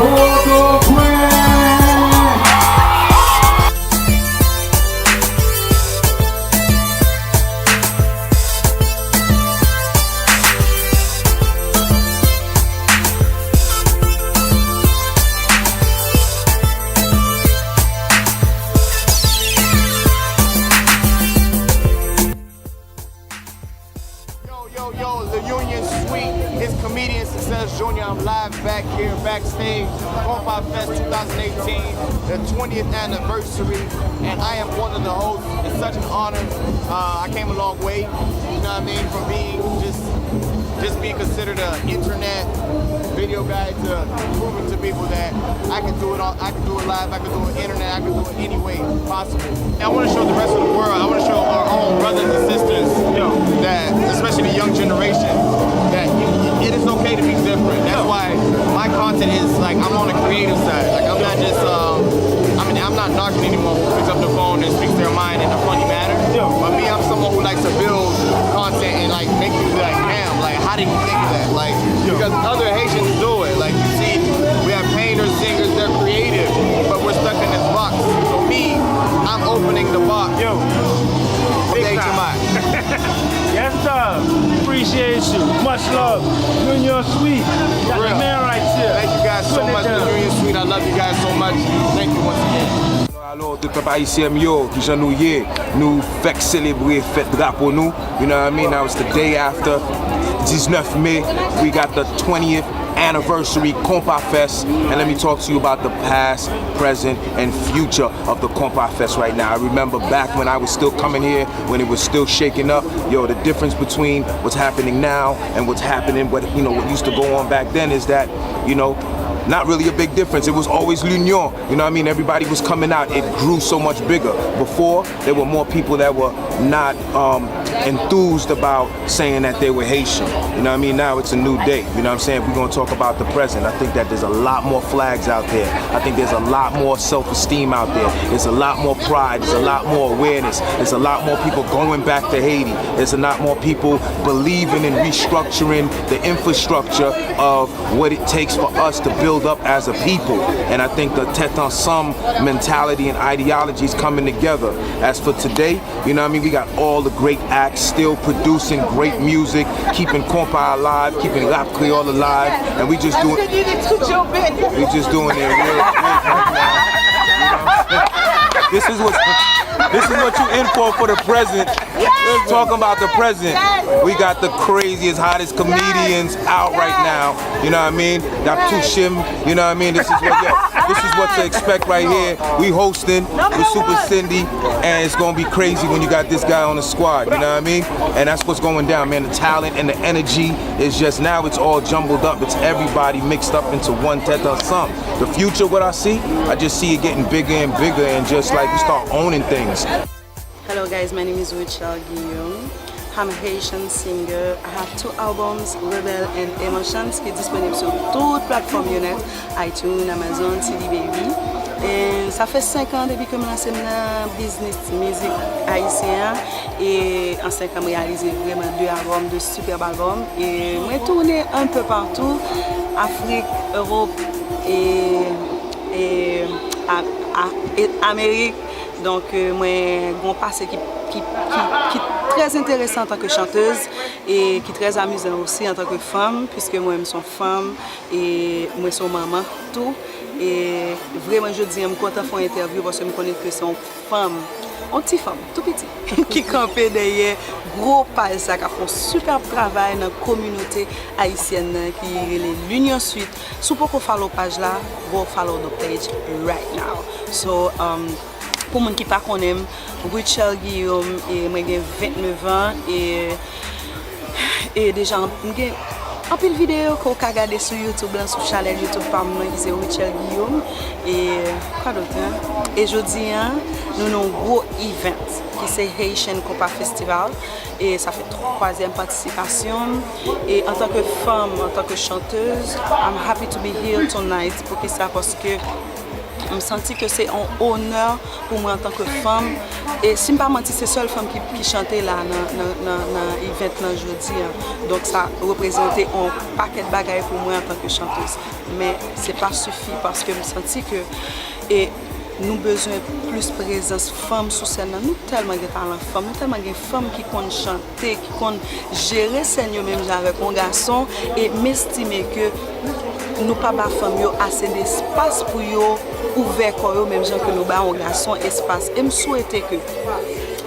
Yo, the Union Suite, his Comedian Success Jr. I'm live back here backstage, Compa Fest 2018, the 20th anniversary, and I am one of the hosts. It's such an honor. I came a long way, you know what I mean, from being just being considered an internet video guy to proving to people that I can do it all. I can do it live. I can do it internet. I can do it any way possible. And I want to show the rest of the world. I want to show our own brothers and sisters, that especially the young generation, that it is okay to be different. That's why my content is like I'm on the creative side. Like I'm not just I'm not knocking anyone who picks up the phone and speaks their mind in a funny manner. But me, I'm someone who likes to build content and like make you be like, damn, like how did you think of that? Like because other Haitians do it. Like you see, we have painters, singers, they're creative, but we're stuck in this box. So me, I'm opening the box. Big time. Yes, sir. Appreciate you. Much love. Union Suite. Got the man right here. Thank you guys so much for Union Suite. I love you guys so much. Thank you once again. Alors, tout peuple haïtien yo, qui j'en nous y nous fait célébrer fête drapeau nous. You know what I mean? That was the day after 19 May. We got the 20th anniversary Compa Fest, and let me talk to you about the past, present, and future of the Compa Fest right now. I remember back when I was still coming here, when it was still shaking up. Yo, the difference between what's happening now and what's happening, what used to go on back then is that, not really a big difference. It was always l'union. You know what I mean? Everybody was coming out. It grew so much bigger. Before, there were more people that were not enthused about saying that they were Haitian. You know what I mean? Now it's a new day. You know what I'm saying? If we're going to talk about the present, I think that there's a lot more flags out there. I think there's a lot more self-esteem out there. There's a lot more pride. There's a lot more awareness. There's a lot more people going back to Haiti. There's a lot more people believing in restructuring the infrastructure of what it takes for us to build up as a people. And I think the Tête Ensemble mentality and ideology is coming together. As for today, you know what I mean, we got all the great acts still producing great music, keeping Compa alive, keeping Rap Creole alive, and we just doing it real. This is what you in for the present. We're talking about the present. We got the craziest, hottest comedians out right now. You know what I mean? Got Tushim. You know what I mean? This is what to expect right here. We hosting with Super Cindy, and it's gonna be crazy when you got this guy on the squad. You know what I mean? And that's what's going down, man. The talent and the energy is just now. It's all jumbled up. It's everybody mixed up into one Tête Ensemble. The future, what I just see it getting bigger and bigger, and just like we start owning things. Hello guys, my name is Richard Guillaume. I'm a Haitian singer. I have 2 albums, Rebel and Emotions, qui est disponible sur toutes plateformes Younet, iTunes, Amazon, CD Baby. Et ça fait 5 ans depuis que je lancé dans business musique haïtien. Et en 5 ans, j'ai réalisé vraiment 2 albums, 2 superbes albums. Et j'ai tourné un peu partout, Afrique, Europe et Amérique. Donc, moi, j'ai un passé qui est très intéressant en tant que chanteuse et qui est très amusant aussi en tant que femme, puisque moi, je suis une femme et moi, je suis maman, tout. Et vraiment, je dis, je suis content de faire une interview parce que je connais que c'est une femme, une petite femme, tout petit, qui campait derrière gros page ça, qui a fait un super travail dans la communauté haïtienne qui est l'Union Suite. Si vous pouvez follow page là, go follow the page right now. So, pour les gens qui ne connaissent pas, Richard Guillaume, j'ai 29 ans et déjà j'ai un peu de vidéos qu'on peut regarder sur YouTube, sur la chaîne YouTube par moi, qui c'est Richard Guillaume. Et quoi d'autre? Et aujourd'hui, nous avons un gros event qui c'est Haitian Compa Festival. Et ça fait 3e participation. Et en tant que femme, en tant que chanteuse, I'm happy to be here tonight parce que Je sens que c'est un honneur pour moi en tant que femme. Et si je ne pas mentir, c'est la seule femme qui chantait là dans l'événement jeudi. Donc ça représentait un paquet de bagages pour moi en tant que chanteuse. Mais ce n'est pas suffisant parce que je sens que nous avons besoin de plus de présence femmes sur scène. Nous tellement de talents femmes, nous tellement de femmes qui connaissent chanter, qui connaissent gérer scène même avec un garçon et m'estimer que nous pas ba femmes assez d'espace pour yo ouvert comme même gens que nous ba un garçon espace. Et me souhaiter que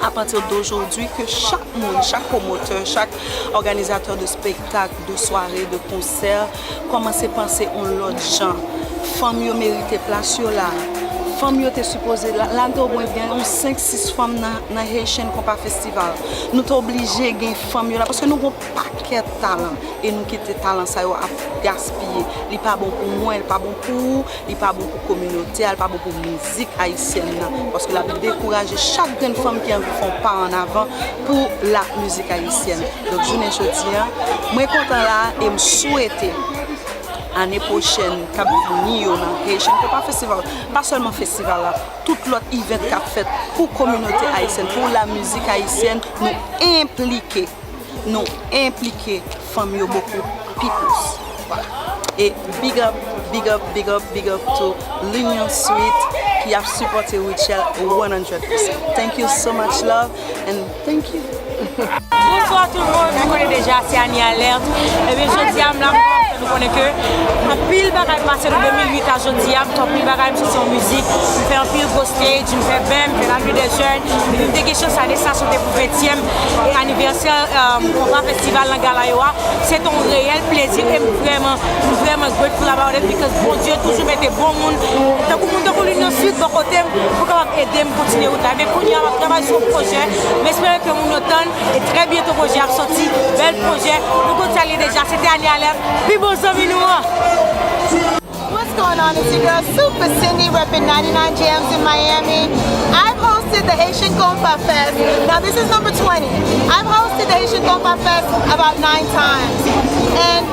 à partir d'aujourd'hui que chaque monde, chaque promoteur, chaque organisateur de spectacles, de soirées, de concerts commence à penser en l'autre gens. Femmes yo mérité place là. Femmes yo te supposé là nous bien 5-6 femmes dans Haitian Compa Festival. Nous sommes obligés de gagner femmes là parce que nous avons un paquet de talent et nous quitter talent ça à gaspiller. Il pas bon pour moi, il pas bon pour vous, il pas bon pour communauté, il pas bon pour musique haïtienne parce que la décourager chaque jeune femme qui a envie de faire pas en avant pour la musique haïtienne. Donc journée jeudi, moi content là et me souhaiter l'année prochaine, Cap Vini, dans Haitian Compa Festival, pas seulement festival là, tout l'autre event qu'a fait pour la communauté haïtienne, pour la musique haïtienne, nous impliquer femmes beaucoup plus. Et big up to l'Union Suite qui a supporté Richel 100%. Thank you so much, love, and thank you. Bonsoir tout le monde, vous connaissez déjà, c'est Annie Alerte. Et bien, je dis à nous connaissons que un pile bagaille passé de 2008 à aujourd'hui, un pile bagaille sur son musique, je fais un pile go stage, je fais BEM, je fais la nuit des jeunes, je fais quelque chose à des stations pour 20e et anniversaire Compa Festival dans Galayoa. C'est un réel plaisir et vraiment grateful about it because bon Dieu toujours mettait bon monde. Tant que monde pour l'Union Suite, bon côté, pour aider à continuer au travail. Mais pour nous, on travaille sur le projet, mais j'espère que mon automne et très bientôt projet a sorti, bel projet. Nous continuons déjà, c'était Annie Alerte. Puis bon amis nous. What's going on? It's your girl Super Cindy repping 99 Jams in Miami. I've hosted the Haitian Compa Fest. Now this is number 20. I've hosted the Haitian Compa Fest about 9 times. And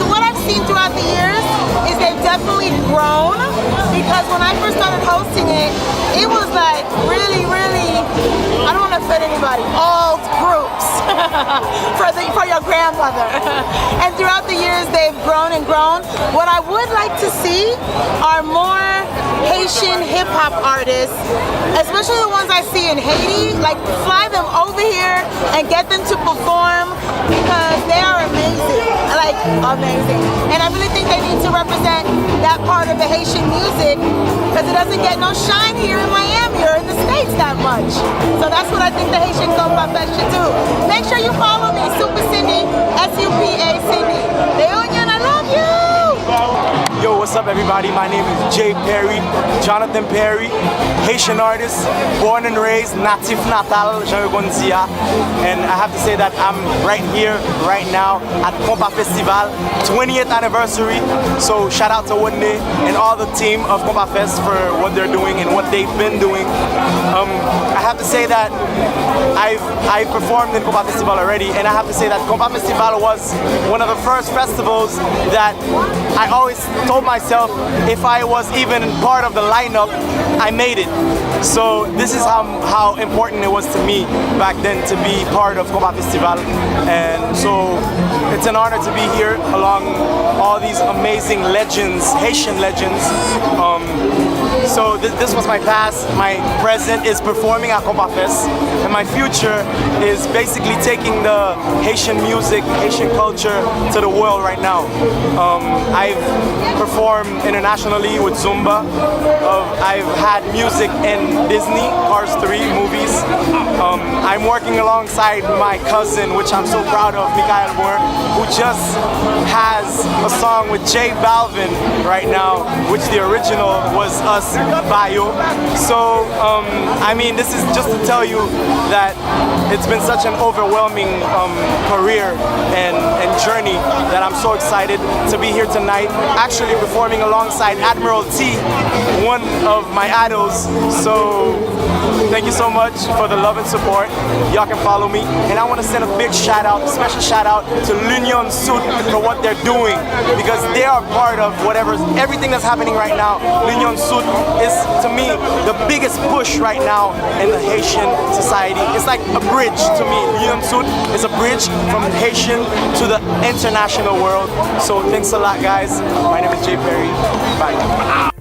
what I've seen throughout the years is they've definitely grown because when I first started hosting it, it was like really, I don't want to offend anybody, old groups for your grandmother. And throughout the years they've grown and grown. What I would like to see are more Haitian hip-hop artists, especially the ones I see in Haiti, like fly them over here and get them to perform because they are amazing, like amazing. And I really think they need to represent that part of the Haitian music because it doesn't get no shine here in Miami or in the States that much. So that's what I think the Haitian Compa Fest should do. Make sure you follow me, Super Cindy, SUPA Cindy. Leonian, I love you! Yo, what's up everybody? My name is Jay Perry, Jonathan Perry, Haitian artist, born and raised, natif natal, Jean-Gonzia. And I have to say that I'm right here, right now at Compa Festival, 20th anniversary. So shout out to Wunde and all the team of Compa Fest for what they're doing and what they've been doing. I have to say that I've performed in Compa Festival already, and I have to say that Compa Festival was one of the first festivals that I always told myself if I was even part of the lineup, I made it. So this is how important it was to me back then to be part of Compa Festival, and so it's an honor to be here along all these amazing legends, Haitian legends. So this was my past. My present is performing at Compa Fest, and my future is basically taking the Haitian music, Haitian culture to the world right now. I've performed internationally with Zumba. I've had music in Disney, Cars 3 movies. I'm working alongside my cousin, which I'm so proud of, Mikael Moore, who just has a song with J Balvin right now, which the original was Us Bayo. So, I mean, this is just to tell you that it's been such an overwhelming career and journey that I'm so excited to be here tonight, actually performing alongside Admiral T, one of my idols. So thank you so much for the love and support, y'all can follow me. And I want to send a big shout out, special shout out to L'Union Suit for what they're doing, because they are part of everything that's happening right now. L'Union Suit is, to me, the biggest push right now in the Haitian society. It's like a bridge to me. L'Union Suit is a bridge from Haitian to the international world. So thanks a lot, guys. My name is Jay Perry. Bye.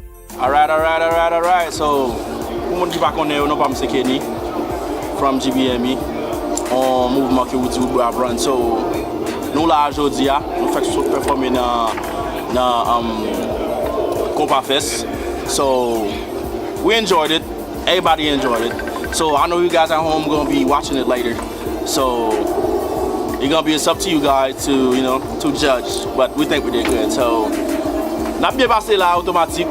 Alright. So, pour moun ki pa konnen, nou pa mse Kenny from GBME on mouvement ki Woody Woodboy ap run. So, nou la jodi ya, nou fek sou performe nan Compa Fest. So, we enjoyed it. Everybody enjoyed it. So, I know you guys at home gonna be watching it later. So, it's up to you guys to, to judge. But we think we did good. So, n'a bien passé là automatique.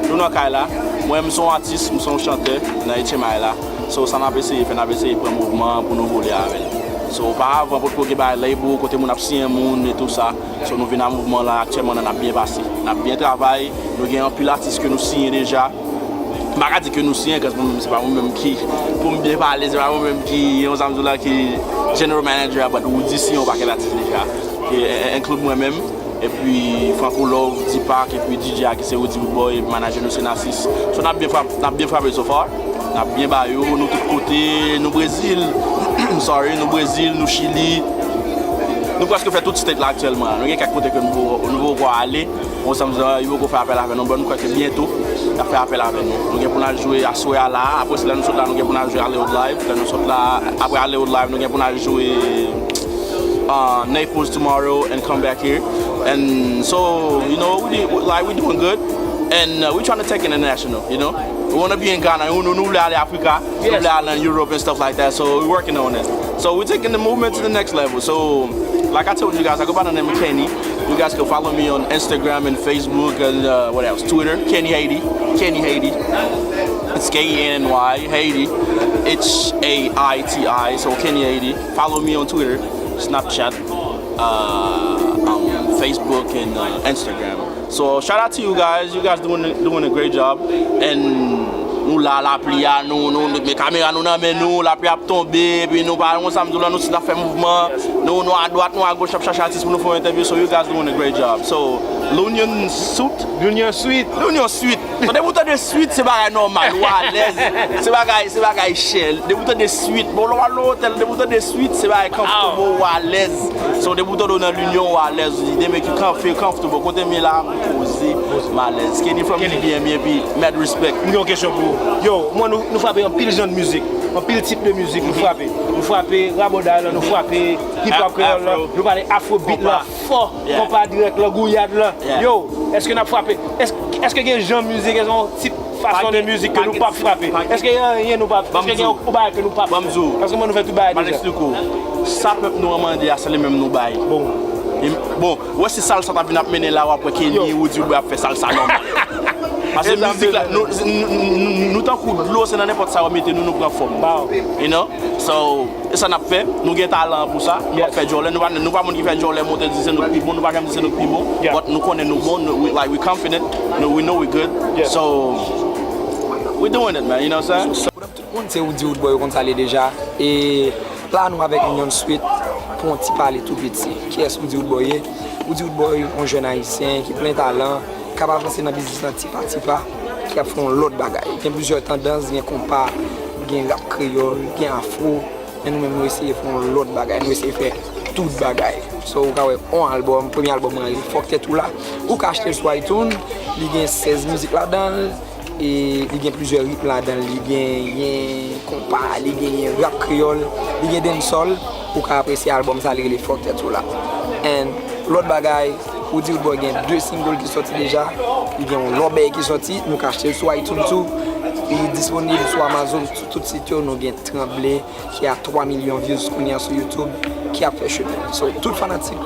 Nous nan kay là. Moi, je suis un artiste, je suis un chanteur dans HMI là. So, ça n'a pas essayé de prendre un mouvement pour nous voler avec. So, par avant, pour que les labels, côté mon absent moun et tout ça. So, nous venons à un mouvement là actuellement, on a bien passé. On a bien travaillé. Nous avons un pile d'artistes que nous signons déjà. Je ne vais pas dire que nous signons, parce que ce n'est pas moi-même qui, pour me bien parler, ce n'est pas moi-même qui est general manager, mais nous disons qu'on va faire l'artiste déjà. Et inclut moi-même. Et puis Franco Love, Dipak, et puis DJ qui c'est Woody Woodboy, manager nous c'est Narcisse. So, on a bien frappé so far. On a bien baillé, nous tous côtés, nous Brésil, nous Brésil, nous Chili. Nous presque fait tout state là actuellement. Nous avons quelques côtés que nous voulons aller. On s'est dit qu'il faut faire appel avec nous. Nous croyons que bientôt, on va faire appel avec nous. Nous allons jouer à Soya là. Après cela, nous sommes là, nous allons jouer à Hollywood Live. Nous sommes là, après Hollywood Live, nous allons jouer Naples tomorrow and come back here. And so, we're doing good. And we're trying to take international, We want to be in Ghana, we want to Africa, we want to Europe and stuff like that. So we're working on it. So we're taking the movement to the next level. So, like I told you guys, I go by the name of Kenny. You guys can follow me on Instagram and Facebook and what else? Twitter, Kenny Haiti. Kenny Haiti. It's K-E-N-N-Y, Haiti. H-A-I-T-I. So Kenny Haiti. Follow me on Twitter, Snapchat, Facebook, and Instagram. So shout out to you guys. You guys doing a great job. And nous là la pli à nous les caméras nous dans nous la pli a tombé puis nous parlons ensemble nous si fait mouvement nous à droite nous à gauche chercher artiste pour nous faire interview. So you guys doing a great job. So L'Union Suit. So des boutons de suite c'est pas normal ou à l'aise. C'est pas shell. Des boutons de suite. Bon là l'hôtel des boutons de suite c'est pas comfortable ou à l'aise. So des boutons dans l'Union ou à l'aise. They make you feel comfortable. Côté me là poser malaise. Kenny from GBME puis mad respect. Une question pour yo, moi nous frappons un pile genre de musique, un pile type de musique nous frappons. Nous frappons Rabodal, nous frappons hip-hop créole, nous parlons afrobeat là, fort, compas direct là, gouillade là. Yo, est-ce que nous frappons? Est-ce que il y a un genre de musique, un type façon de musique que nous pas frapper? Est-ce qu'il y a rien nous pas? Est-ce qu'il y a un bail que nous pas? Parce que moi nous fait tout bail déjà. Ça peut nous demander à les mêmes nous bail. Bon, ouais c'est salsa t'a venu mener là après Kenny ou Woody a fait salsa normal. Parce que la musique là, nous tant coup de l'eau, c'est dans n'importe ça, nous prend forme. So, ça n'a fait, nous avons talent pour ça. Nous faisons Jolet, nous ne pouvons pas faire Jolet, monter dire nous plus bon, nous ne pouvons pas dire nous plus bon. Mais nous connaissons nous bons, we're confident, we know we're good. So, we're doing it, man, you know what I'm saying? Tout le monde sait Woody Woodboy comme ça l'est déjà. Et là, nous avec L'Union Suit pour un petit parler tout petit. Qui est Woody Woodboy? Woody Woodboy, un jeune haïtien qui a plein de talent. Capable de lancer dans le business petit pas, qui a fait l'autre bagaille. Il y a plusieurs tendances, il y a compas, il y a rap créole, il y a afro. Et nous-mêmes, nous essayons de faire l'autre bagaille, nous essayons de faire toute bagaille. So, vous avez un album, premier album, il faut que tout là. Ou qu'acheter sur iTunes, il y a 16 musiques là-dedans, et il y a plusieurs rythmes là-dedans. Il y a compas, il y a rap créole, il y a dancehall, ou qu'apprécier l'album, ça il faut que tout là. Et l'autre bagaille, Woody Woodboy il y a 2 singles qui sont sortis déjà. Il y a un Lobby qui est sorti, nous avons acheté sur iTunes tout. Il est disponible sur Amazon, sur tout site. Nous avons Tremblay qui a 3 millions de views sur YouTube, qui a fait chemin. So, tout fanatique,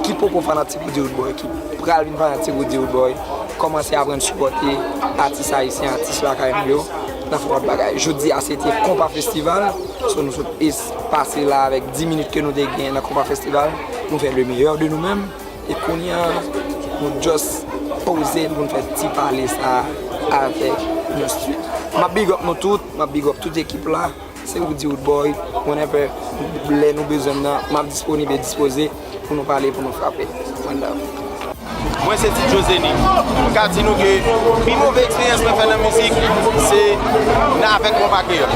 qui peut être fanatique Woody Woodboy, qui peut être fanatique Woody Woodboy, commencer à apprendre à supporter artistes haïtiens, artistes locaux. Dans notre bagage. Je dis à c'était Compa Festival. So, nous sommes passés là avec 10 minutes que nous avons gagné dans le Compa Festival. Nous faisons le meilleur de nous-mêmes. Et qu'on y a, nous juste poser pour nous faire petit parler ça avec nos suites. Ma big up nous toutes, ma big up toute l'équipe là. c'est Woody Woodboy, whenever nous besoin, m'a disponible et disposé pour nous parler, pour nous frapper. Moi c'est Tite Joseni. Quand nous que la plus mauvaise expérience que faire dans la musique, c'est avec mon bakéol.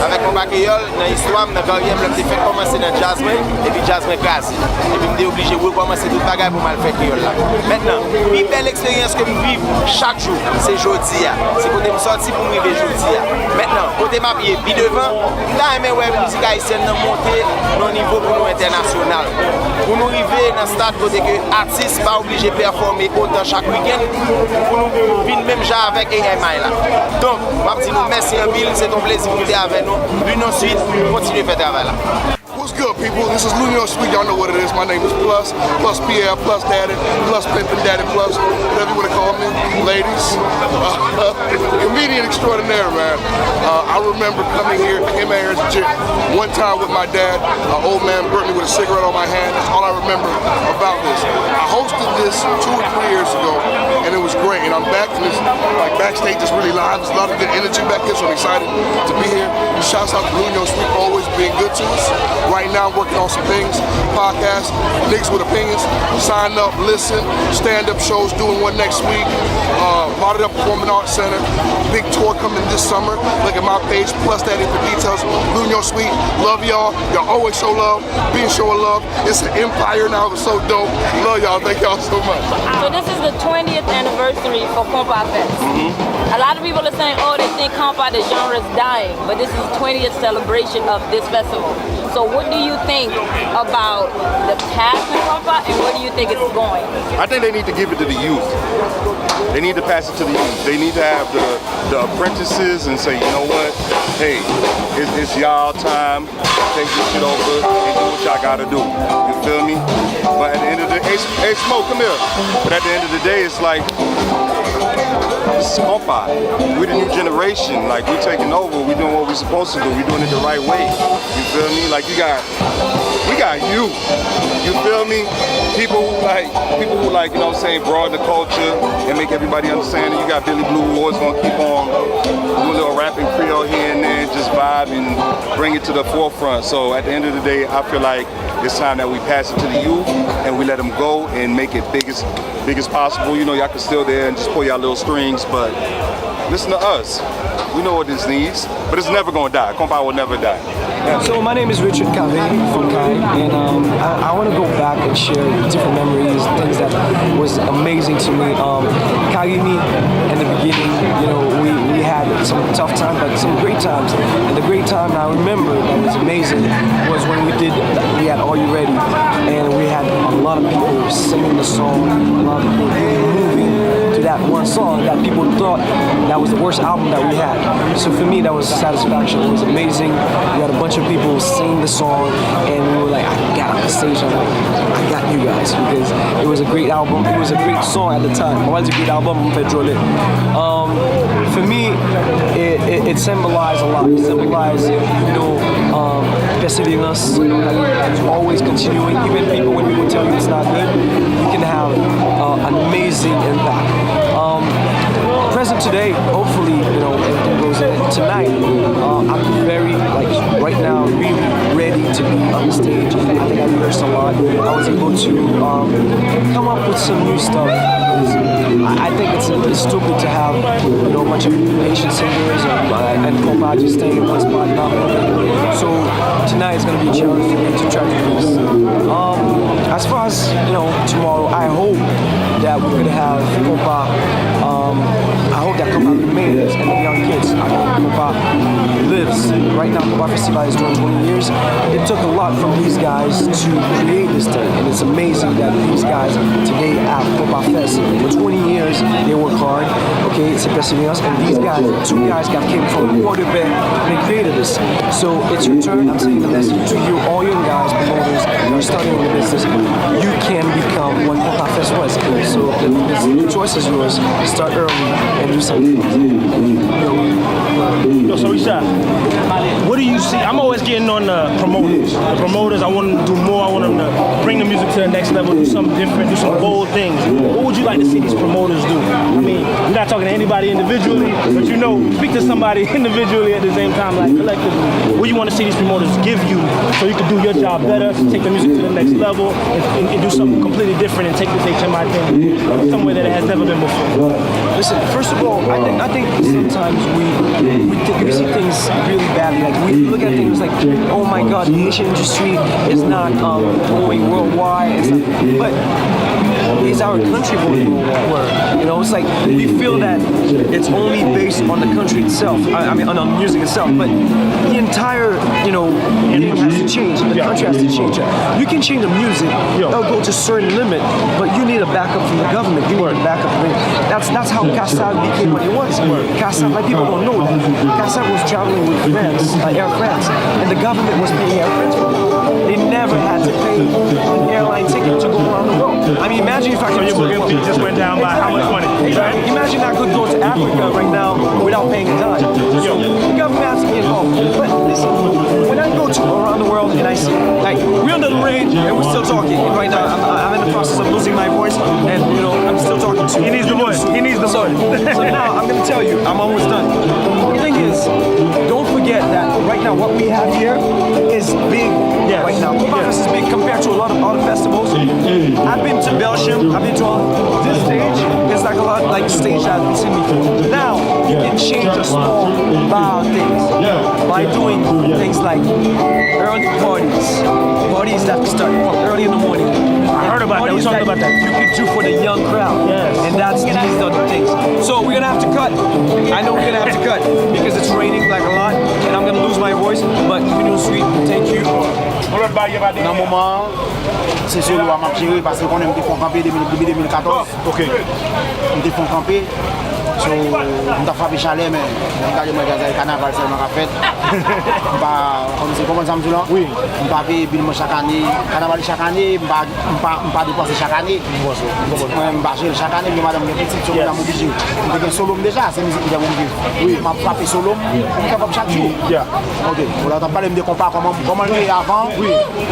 Avec mon bakéol, dans l'histoire, dans la carrière, j'ai fait commencer dans le jazz et puis jazz classique. Et puis j'étais obligé de recommencer tout le bagage pour mal faire créole là. Maintenant, la plus belle expérience que je vis chaque jour, c'est jeudi. C'est quand je suis sorti pour me vivre jeudi. Maintenant, quand je m'habille puis devant, là, la musique haïtienne est montée au niveau pour nous international. Pour nous arriver dans le stade côté que l'artiste pas obligé de performer autant chaque week-end pour nous venir même genre avec AMI là. Donc, je dis nous merci en ville, c'est un plaisir de être avec nous. L'Union Suite, continuez à faire travail là. What's good, people? This is L'Union Suite. Y'all know what it is. My name is Plus Pierre, Plus Daddy, Plus Pimpin' Daddy, Plus whatever you want to call me, ladies. Comedian extraordinaire, man. I remember coming here, came out here as a chick one time with my dad. An old man burnt me with a cigarette on my hand. That's all I remember about this. I hosted this 2 or 3 years ago, and it was great. And I'm back, and it's like backstage is really live. There's a lot of good energy back here, so I'm excited to be here. Shouts out to L'Union Suite for always being good to us. Right now, I'm working on some things, podcasts, Niggas with Opinions. Sign up, listen, stand-up shows, doing one next week. Brought it up Performing Arts Center. Big tour coming this summer. Look at my page, Plus Daddy for details. L'Union Suite, love y'all. Y'all always show love, being showing love. It's an empire now, it's so dope. Love y'all, thank y'all so much. So this is the 20th anniversary for Compa Fest. A lot of people are saying, oh, they think Compa, the genre is dying, but this is the 20th celebration of this festival. So what do you think about the past of Compa and where do you think it's going? I think they need to give it to the youth. They need to pass it to the youth. They need to have the apprentices and say, you know what, hey, it's y'all time. Take this shit over and do what y'all gotta do. You feel me? But at the end of the day, hey Smoke, come here. But at the end of the day, it's like, this is Compa. We're the new generation. Like, we're taking over. We're doing what we're supposed to do. We're doing it the right way. You feel me? Like, we got you. You feel me? People who like, you know what I'm saying, broaden the culture and make everybody understand it. You got Billy Blue who always gonna keep on doing a little rapping Creole here and there, just vibe and bring it to the forefront. So at the end of the day, I feel like it's time that we pass it to the youth and we let them go and make it big as possible. You know, y'all can still there and just pull y'all little strings, but listen to us. We know what this needs, but it's never gonna die. Compa will never die. So my name is Richard Cave from Kai, and I want to go back and share different memories, things that was amazing to me. Kagimi, in the beginning, you know, we had some tough times, but some great times. And the great time I remember that was amazing was when we had Are You Ready, and we had a lot of people singing the song, a lot of people really moving to that one song that people thought that was the worst album that we had. So for me, that was satisfaction. It was amazing. We had a bunch of people sing the song, and we were like, I got on the stage, I'm like, I got you guys, because it was a great album. It was a great song at the time. It was a great album, for me, it symbolized a lot. It symbolized, you know, perseverance, and always continuing. Even people, when people tell you it's not good, you can have an amazing impact. Present today, hopefully, you know, everything goes in. Tonight, I'm very, like, right now, really ready to be on the stage. I think I rehearsed a lot. I was able to come up with some new stuff. I think it's stupid to have, you know, a bunch of Haitian singers and Compa just staying in one spot. So tonight is going to be a challenge for me to try to do this. As far as, you know, tomorrow, I hope that we're going to have Compa. I hope that Compa remains and the young kids. I hope Compa lives. Right now, Compa Festival is doing 20 years. It took a lot from these guys to create this thing, and it's amazing that these guys today at Compa Fest, for 20 years, they work hard. Okay, it's a perseverance, and these guys, 2 guys came from Quarterback, and they created this. So it's your turn. I'm saying the message to you, all young guys, promoters, who are starting in the business. You can become what Compa Fest was. So the choice is yours. Start early and do something. And, you know, Yo, so Richard, what do you see? I'm always getting on the promoters. The promoters, I want them to do more. I want them to bring the music to the next level, do something different, do some bold things. What would you like to see these promoters do? I mean, we're not talking to anybody individually, but you know, speak to somebody individually at the same time, like collectively. What do you want to see these promoters give you so you can do your job better, take the music to the next level, and do something completely different and take this HMI thing somewhere that it has never been before? Listen, first of all, I think sometimes we see things really badly. Like we look at things like, oh my God, the Haitian industry is not going worldwide. It's not, but is our country going worldwide? You know, it's like we feel that it's only based on the country itself. I mean, on the music itself, but the entire, you know, thing has to change. The country has to change. You can change the music, it'll go to a certain limit, but you need a backup from the government. You need a backup. That's how Kassab became what he was. Kassab, like people don't know that. Kassab was traveling with France, Air France, and the government was paying Air France for them. They never had to pay an airline ticket to go around the world. I mean, imagine if I could just went down by how much money? Exactly. Imagine I could go to Africa right now without paying a dime. So the government has to be involved. But listen, when I go to around the world and I see, like, we're under the rain and we're still talking. And right now, I'm in the process of losing my voice, and you know, I'm still talking to you. He needs the voice. He needs the voice. So now I'm gonna tell you, I'm almost done. The thing is, don't forget that right now what we have here is big. Right now, this is big compared to a lot of other festivals. I've been to Belgium. I've been to this stage. It's like a lot like stage I've been seen before. Now you can change the small things by doing things like early parties that start early in the morning. I heard about that. We talked about that. You can do for the young crowd. Yes. And these are the things. So we're gonna have to cut. I know we're gonna have to cut because it's raining like a lot, and I'm gonna lose my voice. But Union Street, thank you. Dans le moment, c'est sûr que je vais marcher parce qu'on aime faire camper depuis 2014. Ok. On fait camper. So, on a frappé chalet, mais on a dit que le carnaval c'est une fête. Comment ça me dit là? Oui. On va payer bill chaque année. Carnaval chaque année, on va dépenser chaque année. Moi, je vais chaque année, mais madame, les petites choses, on est obligé. On fait solo déjà, c'est musique qui est obligée. Oui. On va frapper solo, on est capable chaque jour. Ok. On va parler de compas, comment on est avant,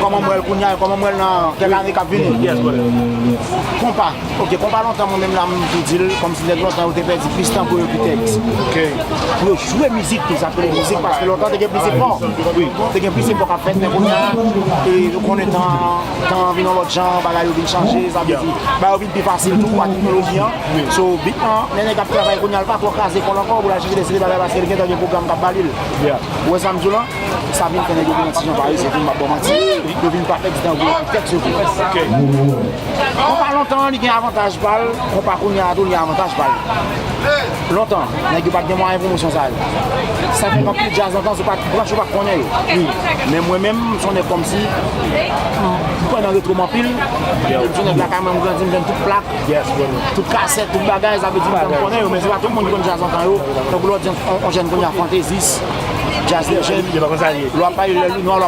comment on est le Kounia, comment on est dans quelle année qui vient. Yes, compas. Ok, compas longtemps, moi-même, là, je dis, comme si les longtemps, on était perdu. Piston pour le texte. Pour jouer musique, tout ça, pour la musique, parce que longtemps, tu as plus fort. Oui. Tu as plus fort à faire, mais et on est dans venant l'autre genre, ils viennent changer, ça veut dire, ils viennent plus facile tout, la technologie. So, maintenant, les gens qui travaillent, ils ne pas trop casser pour l'encore, pour la chercher des CD, parce qu'il y a des programmes qui balil. Où est-ce que ça vient faire des gens par exemple, c'est une bonne mentir. Ils viennent pas faire dans le texte. On parle longtemps, il y a un avantage, on parle qu'on y a un avantage. Longtemps, il n'y a pas de moyens de promotion. Ça fait quand plus de jazz longtemps, c'est pas grand chose à connaître. Mais moi-même, je suis comme si, je suis dans le rétro pile, je suis là quand même grandi, je donne toute plaque, toute cassette, toute bagage, ça veut dire que je connais, mais c'est pas tout le monde qui connaît jazz longtemps. Donc l'autre, on gêne qu'on y a Fantaisiste. Jazz Legend, l'on a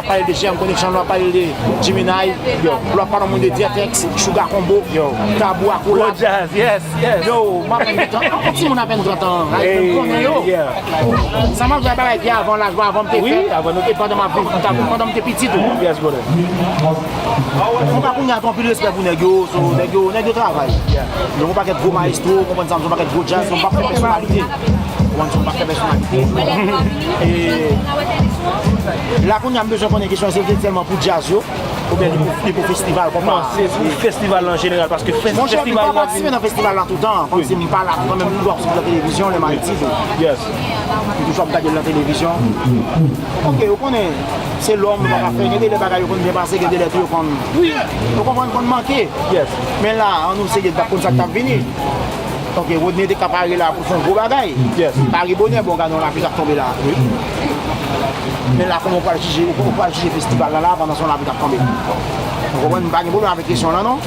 parlé de Jam Connection, l'on a parlé de Gemini, l'on a parlé de Diatex, Sugar Combo, Tabou Akula. Jazz, yes. Yo, si on a 23 ans, ça m'a fait bien avant l'âge, avant de faire, pendant ma vie, pendant mes petits tout. On va prendre un peu de respect pour les gars, travail. On ne va pas être gros maestro, on va pas être gros jazz, on va pas faire personnalité. On va faire personnalité. Et là, on a besoin de question, c'est tellement pour jazz ou bien pour festival. Non, c'est pour festival en général, parce que moi, je ne peux pas participer dans le festival là tout le temps. Comme si je ne parle pas même toujours sur la télévision, les maritimes. Yes. Je toujours regarder la télévision. Ok, vous connaissez, c'est l'homme qui va faire. Il y a des bagages qui vont passer, il y a des lettres qui vont. Oui, vous comprenez qu'on manque. Yes. Mais là, on nous sait que c'est comme ça que tu as venu. Ok, vous n'êtes pas là pour faire un gros bagage. Yes. Paris Bonnet, bon, on a pu tomber là. Oui. Mais là, comment on peut juger le festival là pendant son habit à tomber. Vous comprenez, je n'ai pas de problème avec la question là, non?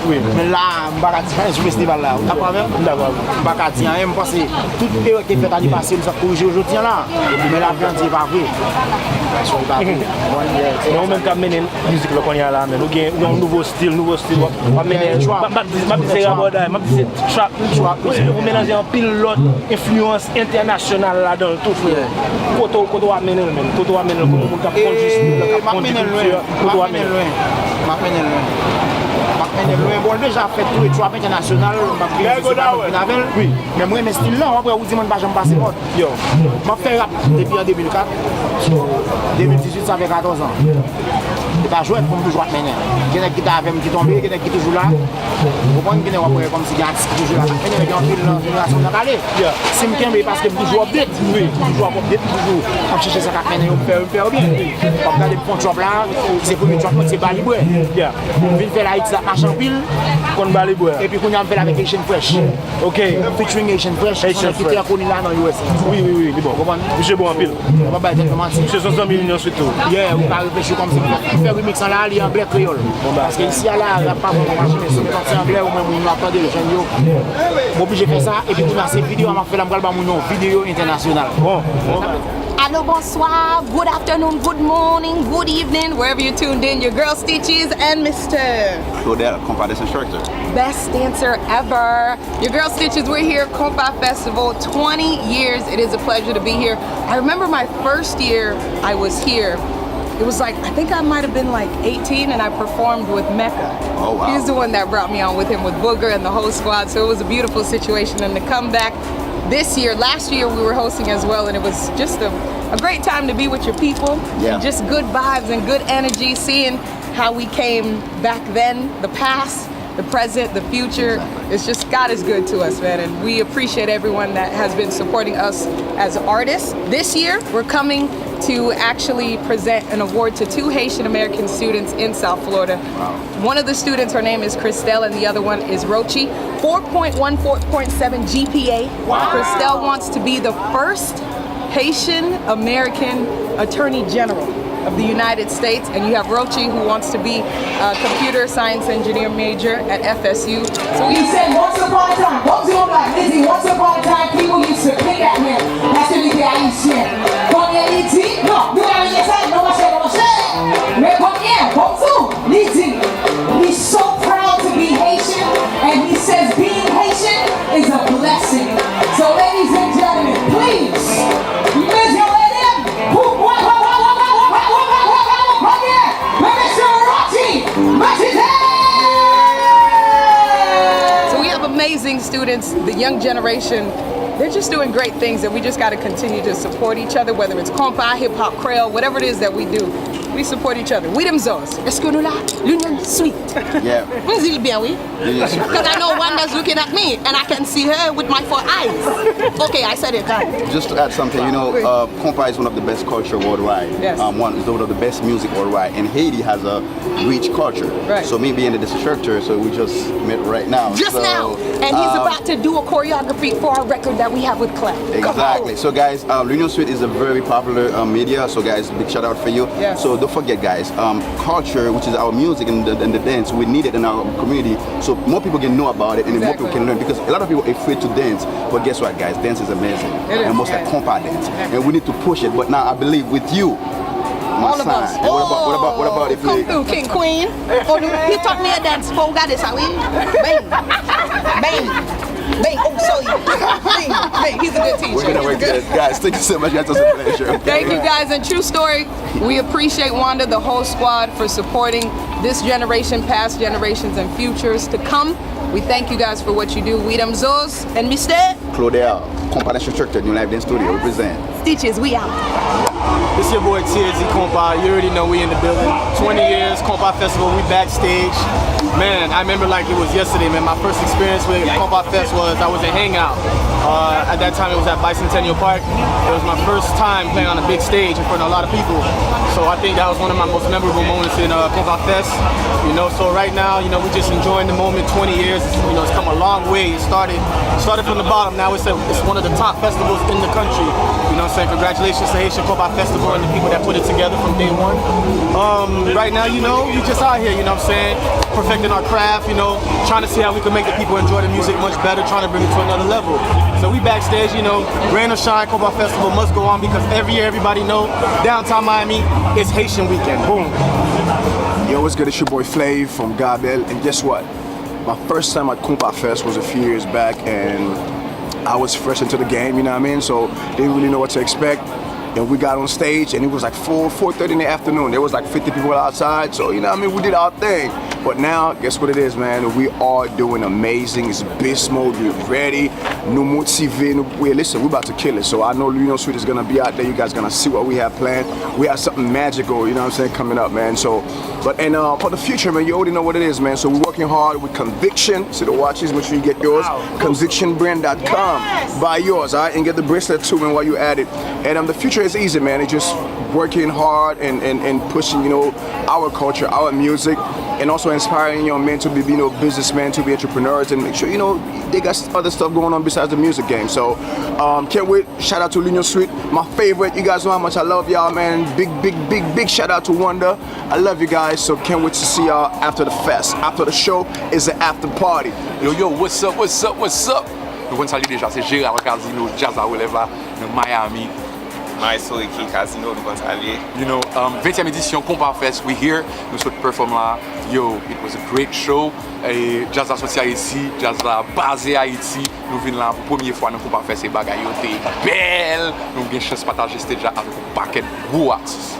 Oui. Mais là, je ne vais pas dire sur le festival là. Vous comprenez? D'accord. Je ne vais pas dire rien, parce que toute période qui est faite l'année passée, nous sommes corrigés aujourd'hui là. Mais la vie n'est pas vraie. Nous même quand mener musique qu'on y a là, nous avons un nouveau style. On mener, c'est Raboda, c'est trap. Vous mélangez un pile l'autre influence internationale là dans tout frère. Quand on amène le même, quand on amène le monde qui a conduit bon, déjà fait tout et trap international, oui. Mais moi, mes styles là, après, vous dites, je ne vais pas passer mode. Je fais rap depuis en 2004. 2018, ça fait 14 ans. Je pas joué comme toujours maintenant. Il y a qui est tombé, il y a qui est toujours là. Vous comprenez qu'il y a comme si il y a un qui est toujours là. Il y a un fil dans la génération de parler. Si je me parce que je toujours update, toujours comme chercher ça quand même, on peut faire bien. Comme dans les fonds de là, c'est pour le drop, c'est pas libre. On vient faire la hit, ça marche en pile. Et puis on a fait avec Asian Fresh. Ok. Featuring Asian Fresh. Qui était connu là dans l'US. Oui, bon. Monsieur bon en pile. On va pas dire comment c'est. Monsieur 500 millions surtout. Yeah, on va réfléchir comme ça. Il fait remix en là, il y a un blé créole. Parce qu'ici, là, il n'y a pas beaucoup de marché, mais si on est en blé, au moins, on va attendre les jeunes. Je suis obligé de faire ça. Et puis, on a ces vidéos, on va faire la vidéo internationale. Bon. Hello, bonsoir, good afternoon, good morning, good evening, wherever you're tuned in. Your girl Stitches and Mr. Claudel, Compa Dance Instructor. Best dancer ever. Your girl Stitches, we're here, Compa Festival, 20 years. It is a pleasure to be here. I remember my first year I was here. It was like, I think I might have been like 18 and I performed with Mecca. Oh, wow. He's the one that brought me on with him with Booger and the whole squad. So it was a beautiful situation. And to come back this year, last year we were hosting as well, and it was just a great time to be with your people. Yeah. And just good vibes and good energy, seeing how we came back then, the past, the present, the future. It's just, God is good to us, man, and we appreciate everyone that has been supporting us as artists. This year, we're coming to actually present an award to 2 Haitian American students in South Florida. Wow. One of the students, her name is Christelle, and the other one is Rochi. 4.1, 4.7 GPA. Wow. Christelle wants to be the first Haitian American Attorney General of the United States, and you have Rochi, who wants to be a computer science engineer major at FSU. So he said once upon a time, don't do like Lizzie, once upon a time people used to pick at him. That's the idée haïtienne. Combien il dit? Non, nous n'avons rien fait, non, ma chère. Mais combien? Comme tout, il dit. He's so proud to be Haitian, and he says being Haitian is a blessing. So ladies and gentlemen, please, Miss Yoledim, So we have amazing students, the young generation. They're just doing great things, and we just got to continue to support each other, whether it's compa, hip hop, creole, whatever it is that we do. We support each other. We them Zos. Est-ce que nous là? L'union sweet. Yeah. Vous dites bien oui? Because I know Wanda's looking at me, and I can see her with my 4 eyes. Okay, I said it. Just to add something, compa is one of the best culture worldwide. Yes. One is one of the best music worldwide, and Haiti has a rich culture. Right. So me being the instructor, so we just met right now. Just now, and he's about to do a choreography for our record that we have with Clef. Exactly. So guys, L'Union Suite is a very popular media. So guys, big shout out for you. Yes. So don't forget, guys, culture, which is our music and the dance, we need it in our community. So more people can know about it, and more people can learn. Because a lot of people are afraid to dance, but guess what, guys? Dance is amazing, and most like compa dance, and we need to push it. But now I believe with you. All of us. And what about if come through, King Queen? Oh, he taught me a dance for got this, how we? Bang. Bang. Bang. Oh, sorry. Bang. He's a good teacher. We're gonna work good. Guys, thank you so much. Guys, it was a pleasure. Okay? Thank you guys, and true story, we appreciate Wanda, the whole squad, for supporting this generation, past generations, and futures to come. We thank you guys for what you do. We them Zos and Mr. Claudel, Compa Dance Instructor, New Life Dance Studio, represent. Stitches, we out. It's your boy TLZ Compa. You already know we in the building. 20 years, Compa Festival, we backstage. Man, I remember like it was yesterday, man. My first experience with Compa Fest was I was at Hangout. At that time it was at Bicentennial Park. It was my first time playing on a big stage in front of a lot of people. So I think that was one of my most memorable moments in Compa Fest. So right now, we're just enjoying the moment. 20 years, it's come a long way. It started from the bottom. Now it's one of the top festivals in the country. I'm saying? Congratulations to Haitian Compa Festival and the people that put it together from day one. Right now, you know, we just out here, you know what I'm saying? Perfecting our craft, you know, trying to see how we can make the people enjoy the music much better, trying to bring it to another level. So we backstage, you know, rain or shine, Compa Festival must go on because every year everybody know downtown Miami is Haitian weekend. Boom. Yo, what's good? It's your boy Flav from Gabel, and guess what? My first time at Compa Fest was a few years back, and I was fresh into the game, you know what I mean? So didn't really know what to expect. And we got on stage, and it was like 4:30 in the afternoon. There was like 50 people outside, so you know what I mean? We did our thing. But now, guess what it is, man? We are doing amazing. It's beast mode. We're ready. Nous motivé. Listen, we're about to kill it. So I know Luno Sweet is gonna be out there. You guys gonna see what we have planned. We have something magical, you know what I'm saying, coming up, man. So, for the future, man, you already know what it is, man. So we're working hard with Conviction. See the watches, make sure you get yours. ConvictionBrand.com. Buy yours, all right? And get the bracelet too, man, while you're at it. And the future is easy, man. It's just working hard and pushing, you know, our culture, our music, and also inspiring young men to be, you know, businessmen, to be entrepreneurs, and make sure, you know, they got other stuff going on besides the music game. So, can't wait. Shout out to Luno Sweet, my favorite. You guys know how much I love y'all, man. Big shout out to Wonder. I love you guys. So can't wait to see y'all after the fest. After the show is the after party. Yo, what's up? Nous voulons saluer déjà, c'est Gérard Casino, Jazz à Relève de Miami. Nice Key Casino, nous voulons saluer. You know, 20e édition Compa Fest, we here, nous sommes performer là. Yo, it was a great show. Et Jazz associé à Haïti, Jazz là basé à Haïti. Nous venons là pour la première fois dans Compa Fest et bagaille était belle. Nous avons une chance de partager stage avec un paquet de gros artistes.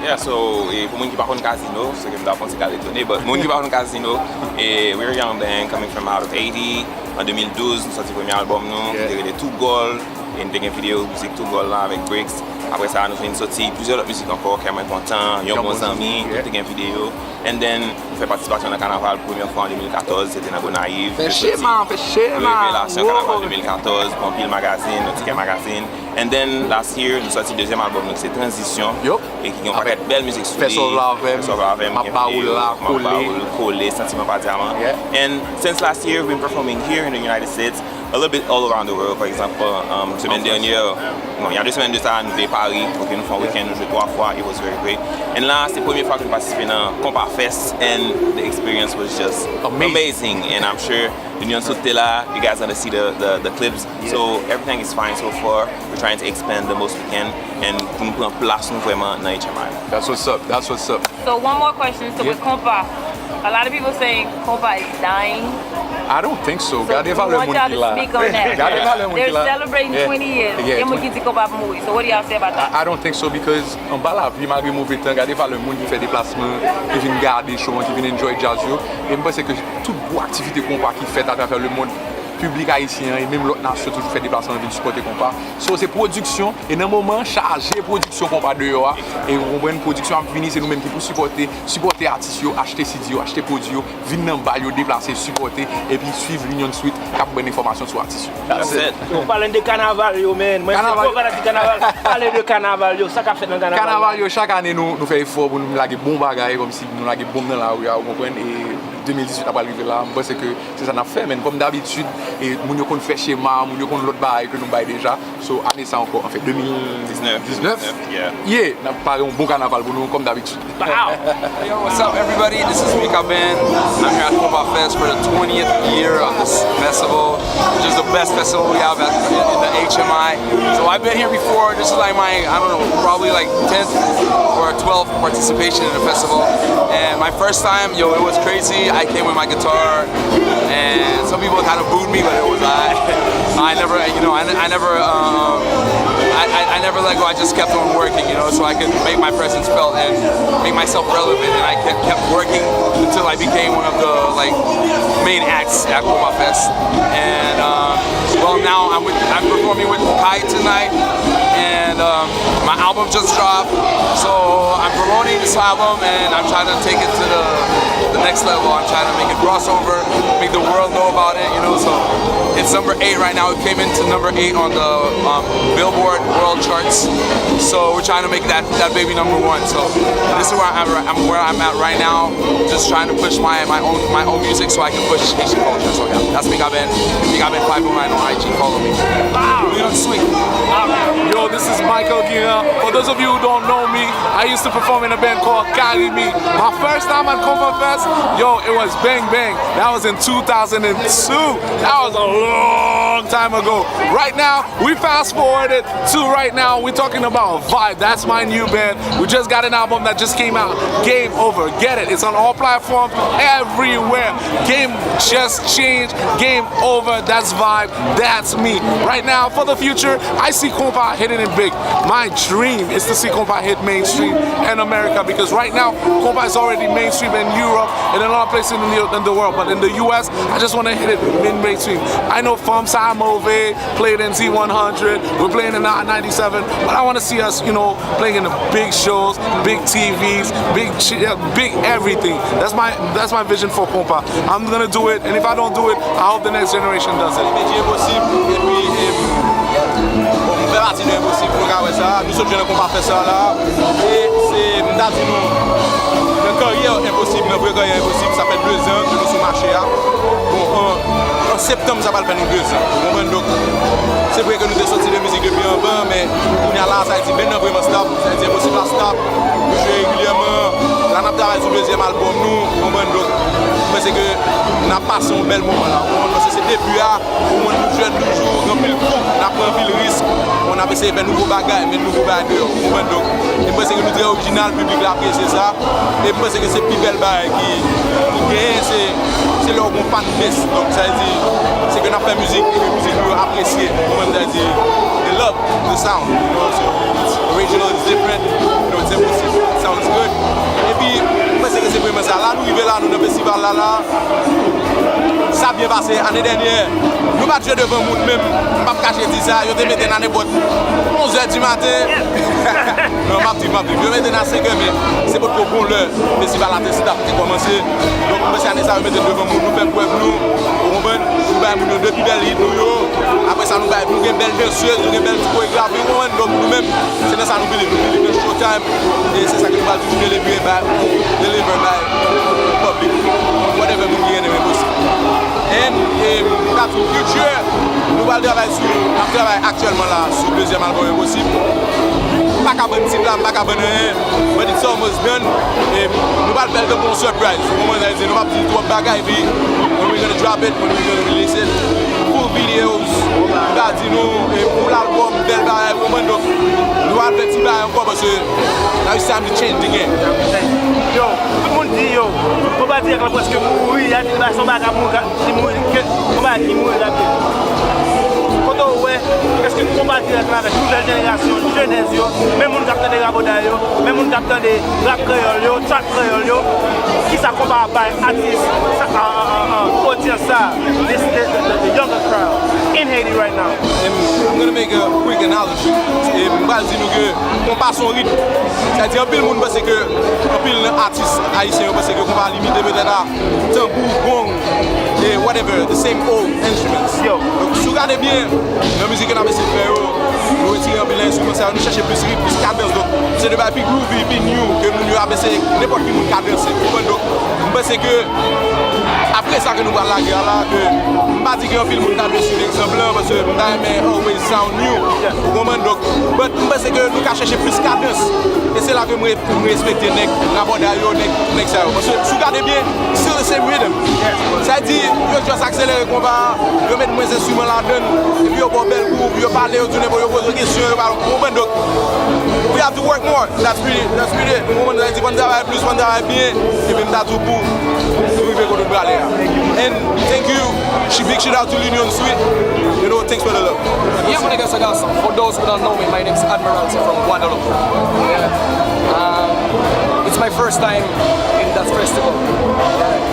Yeah, so pour moi qui parle de casino, c'est que je dois penser qu'à l'étonner, but moi qui parle de casino, we're a young band coming from out of Haiti. En 2012, nous sorti le premier album, nous avons des Tout Gold, et nous avons une vidéo musique Tout Gold là avec Bricks. Après ça, nous avons sorti plusieurs autres musiques encore, qui est content, Yon Bon Zami, nous avons une vidéo. And then, nous faisons participation dans le carnaval la première fois en 2014, c'était dans Gonaïve. Fait chier, man. Révélation carnaval 2014, Pompil Magazine, le Ticket Magazine. And then, last year, nous sorti le deuxième album, c'est Transition. Et qui ont fait belle musique sur lui. Fessor Lavem, Mabaoul, Kole, Sentiment Pas Diamant. And since last year, we've been performing here in the United States, a little bit all around the world. For example, semaine dernière, il y a 2 semaines de ça, nous étions à Paris, donc nous faisons un week-end, nous jouons 3 fois, it was very great. And là, c'est la première fois que nous participons dans Compa Fest, and the experience was just amazing. And I'm sure Union Sotela, you guys are going to see the clips. Yeah. So everything is fine so far. We're trying to expand the most we can, and pour nous prendre place nous vraiment dans HMI. That's what's up. That's what's up. So one more question. So with Compa, a lot of people say Compa is dying. I don't think so. So I want y'all to speak on that. They're celebrating 20 years. Yeah. So what do y'all say about that? I don't think so because on bas la vie malgré mauvais temps, regardez voir le monde qui fait des déplacements, qui vient garder show, qui vient enjoy jazz yo. Et moi c'est que toute activité Compa qui fait à travers le monde public haïtien et même l'autre nation toujours fait des déplacements de supporter Compa. So c'est production et dans un moment chargé production Compa dehors et on une production à venir c'est nous mêmes qui pour supporter artistes yo, acheter CD yo, acheter produits yo, venir dans bas yo déplacer, supporter et puis suivre l'Union Suite cap bonne information sur artistes. That's it. On parle de carnaval yo man. Moi c'est carnaval. Parler de carnaval yo, ça qu'a fait dans carnaval. Carnaval yo chaque année nous faisons effort pour nous laguer bon bagaille comme si nous laguer bon dans la rue, vous comprenez, et 2018 après arriver là, moi c'est que c'est ça n'a fait mais comme d'habitude et moun yo kon fait schéma, moun yo kon l'autre bail que nous bail déjà. So année ça encore en fait 2019. Yeah, n'a pas un bon carnaval pour nous comme d'habitude. Yo, what's up everybody? This is Mika Band. I'm here at Compa Fest for the 20th year of this festival, which is the best festival we have in the HMI. So I've been here before. This is like my, I don't know, probably like 10th or 12th participation in the festival. And my first time, yo, it was crazy. I came with my guitar, and some people kind of booed me, but it was I never, you know, I never let go. I just kept on working, you know, so I could make my presence felt and make myself relevant. And I kept working until I became one of the main acts at Compa Fest. And well, now I'm performing with Kai tonight, and my album just dropped. So I'm promoting this album, and I'm trying to take it to the next level. I'm trying to make it crossover, make the world know about it, you know. So It's number 8 right now. It came into number 8 on the Billboard World Charts. So we're trying to make that baby number 1. So this is where I'm at right now. Just trying to push my own music so I can push Haitian culture. So yeah, that's Mika Ben. Mika Ben 509 on IG. Follow me. Wow. Leon Sweet. Yo, this is Michael Guilla. For those of you who don't know me, I used to perform in a band called Carry Me. My first time at Compa Fest, yo, it was Bang Bang. That was in 2002. That was a long time ago. Right now, we fast forwarded to right now. We're talking about Vibe. That's my new band. We just got an album that just came out. Game Over. Get it. It's on all platforms, everywhere. Game just changed. Game Over. That's Vibe. That's me. Right now, for the future, I see Compa hitting it big. My dream is to see Compa hit mainstream in America, because right now, Compa is already mainstream in Europe and in a lot of places in the world. But in the US, I just want to hit it mainstream. I know Fum Samove played in Z100. We're playing in 97. But I want to see us, you know, playing in the big shows, big TVs, big everything. That's my vision for Compa. I'm gonna do it, and if I don't do it, I hope the next generation does it. On fait partie de l'impossible pour faire ça. Nous sommes jeunes qu'on va faire ça là. Et c'est une carrière impossible, une vraie carrière impossible. Ça fait 2 ans que nous sommes marchés là. Bon, en septembre, ça va faire 2 ans. Donc, c'est vrai que nous sommes sortis de musique depuis un peu, mais on est là, ça a été maintenant vraiment stop. Ça a été impossible à stop. Nous jouons régulièrement. Là, on a travaillé sur le 2e album. Donc, c'est que nous avons passé un bel moment là. C'est depuis là, nous jeunes toujours, on a pris le coup, on a pris un peu le risque. On a essayé de faire de nouveaux bagages, mais de nouveaux bagages. Donc, je pense que nous sommes très original, le public l'a apprécié ça. Et je pense que c'est plus belle bagages qui gagne, c'est leur bon fan base. Donc, ça veut dire, c'est que nous avons fait musique et que la musique nous appréciée. Ça veut dire, they love the sound. You know, so it's original, it's different, you know, it's impossible, it sounds good. Et puis, je pense que c'est vraiment ça. Là, nous arrivons là, nous dans le festival là. Ça a bien passé l'année dernière. Nous pas joué devant nous même, pas cacher dit ça, yo te metté dans les boîtes 11h du matin. Non, ma petite, je mettais dans 5h, mais c'est pour bon l'heure. Le festival a commencé. Donc cette année ça remettre devant nous, nous faire preuve nous. Nous avons depuis belles hits nous. Après ça nous avons une belle danseuse, une belle chorégraphie. Donc nous-mêmes, c'est dans ça nous believe in showtime. Et c'est ça que nous allons toujours deliver by public. Whatever we gain, c'est possible. Et dans le futur, nous allons travailler actuellement là sur le 2e album impossible. Pas qu'à bonne type là, pas qu'à bonne rien. Mais it's almost done. Et nous allons faire de bons surprises. Nous allons faire tout bagaille. When we're going to drop it, when we're going to release it, full videos, nous allons dire pour l'album, belle bagaille. Donc nous allons faire petit bagaille encore parce que now it's time to change the game. Yo, tout le monde dit yo, faut pas dire que presque mourir, il y a des personnes qui mourent là. Est-ce que nous combattons avec une nouvelle génération, jeunesse, même nous captons des rabodailles, même nous captons des rap créoles, trap créoles, qui ça combat par artistes, audience, the younger crowd in Haiti right now? I'm going to make a quick analogy. Je vais dire que on passe son rythme. C'est-à-dire que le monde pense que un artiste haïtien parce que on va limiter peut-être à tambour, gong et whatever, the same old instruments. Donc si vous regardez bien la musique qu'on a essayé de faire, nous retirons un peu l'instrument, nous cherchons plus rythme, plus cadence. Donc c'est de plus groovy, plus new que nous avons essayé n'importe qui nous cadence. Donc je pense que après ça que nous allons la guerre là, que je ne vais pas dire qu'un film nous a fait sur l'exemple parce que nous avons always sound new. Donc je pense que nous allons chercher plus cadence. Et c'est là que nous respectons les rabodailles, les ça. Parce que si vous regardez bien, c'est le same rhythm. Ça veut dire que je vais accélérer le combat, je vais mettre mes instruments là-dedans, et puis je vais bel groupe, je vais parler, je vais poser des questions. Donc we have to work more. That's pretty it. On va dire qu'on travaille plus, on travaille bien, et puis on a tout pour arriver à nous aller. And thank you. Big shout out to Union Sweet. You know, thanks for the love. Yeah, my nigga Sagasa. For those who don't know me, my name is Admiralty from Guadeloupe. It's my first time in that festival,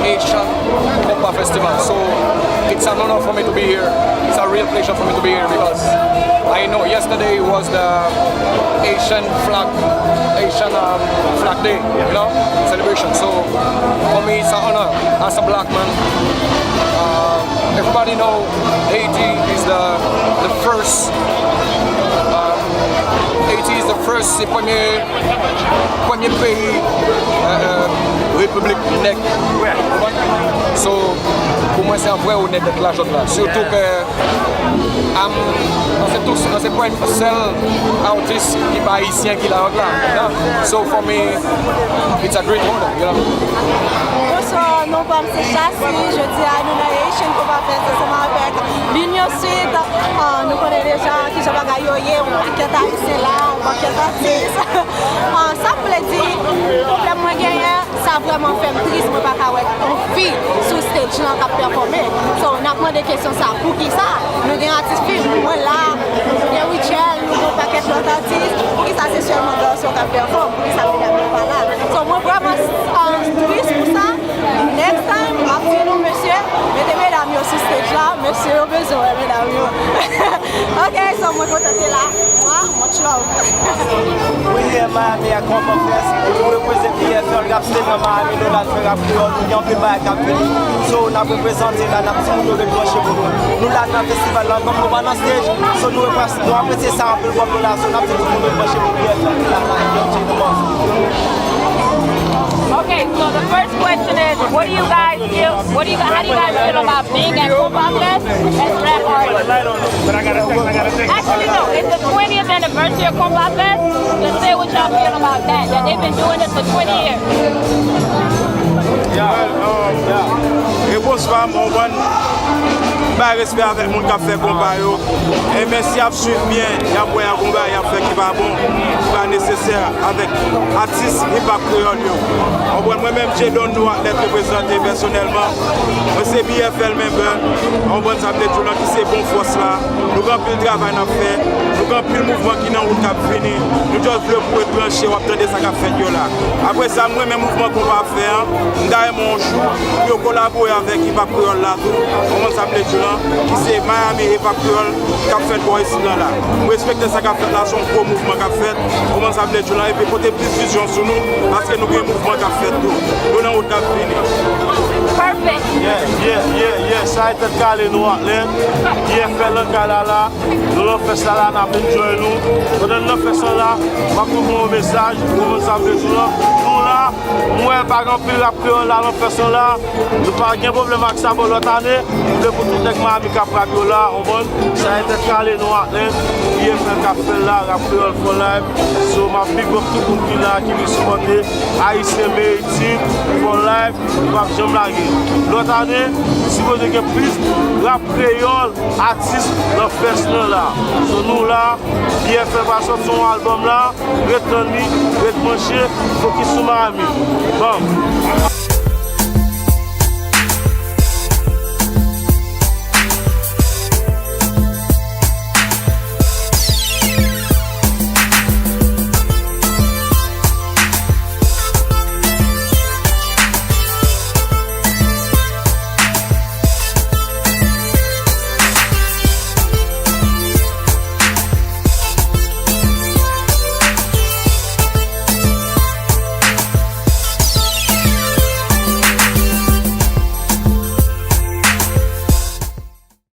Haitian Compa Festival. So it's an honor for me to be here. It's a real pleasure for me to be here because I know yesterday was the Haitian flag day, you know, celebration. So for me, it's an honor as a black man. everybody know Haiti is the first. Haiti is the first, c'est premier pays République nègre. So, pour moi, c'est un vrai honnête d'être là, là. Surtout que c'est pas un seul artiste qui est haïtien qui l'a là. So for me, it's a great honor, you know. Bonsoir, nous sommes Chassi, je dis à nous Haitian qu'on va faire ensemble avec l'Union Sud. Nous connaissons des gens qui sont bagayoyés, on paquet haïtien là, on paquet artiste. Ça veut dire, le problème moi gagné, ça vraiment fait triste, moi pas avec une fille sur stage là qui performer. So on a demandé des questions ça, pour qui ça? Nous avons artistes filles, moi là, nous avons Wichel, nous avons paquet d'autres artistes, pour qui ça c'est seulement garçon qui performe, pour qui ça veut dire pas là. So moi vraiment triste pour ça. Next time, après nous, monsieur, mettez mesdames sur stage là, monsieur, au besoin, mesdames. Ok, so moi, content de là. Much love. We here Miami à Compa Fest. Nous représentons PFL, nous avons Miami, nous avons fait rap créole, nous avons fait bail cap venu. So, nous avons représenté là, nous avons fait décrocher pour nous. Nous là, dans le festival là, comme nous allons stage, so nous apprécions ça un peu comme nous là, so nous avons fait décrocher pour PFL. Okay, so the first question is, how do you guys feel about being at Compa Fest as rap artists? Actually, no, it's the 20th anniversary of Compa Fest. Let's say what y'all feel about that they've been doing this for 20 years. Réponse femme, on va pas respect avec mon qui fait combat. Et merci à suivre bien, il y a un combat, il y a fait qui va bon, qui va nécessaire avec artistes et pas créole. Moi-même, j'ai donné d'être représenté personnellement. Moi, c'est BFL member. On va s'appeler tout le monde qui c'est bon force là. Nous avons plus de travail à faire. Nous avons plus de mouvement qui n'a pas fini. Nous devons pour trancher, on va attendre ça qu'a fait là. Après ça, moi-même mouvement qu'on va faire, nous avons mon chou, nous collaborer avec Hip Hop Creole là. On va s'appeler tout le monde qui c'est Miami Hip Hop Creole qui a fait pour ici là. Nous respectons ça qu'a fait là, son gros mouvement qu'a fait. On va s'appeler tout le monde et puis porter plus de vision sur nous parce que nous avons un mouvement qu'a fait tout. Nous n'avons pas fini. Perfect. Yeah. Ça a été calé nous qui est fait le gala là. Nous l'avons fait ça là, nous avons enjoyé nous. Quand nous avons fait ça là, on va trouver un message pour nous savoir tout là. Nous là, moi par exemple, la créole là, nous fait ça là. Nous pas de problème avec ça pour l'autre année. Nous pour tout avec Miami qui a fait là, ça a été calé nous qui est fait café là, la créole for life. So ma big up tout le monde qui là, qui nous supporte. Haïtien Haïti for life, pas jamais blaguer. L'autre année, si vous avez plus rap créole, artiste dans festival là. So nous là, bien fait passer son album là, retenir, retrancher, faut qu'il soit Miami. Bon.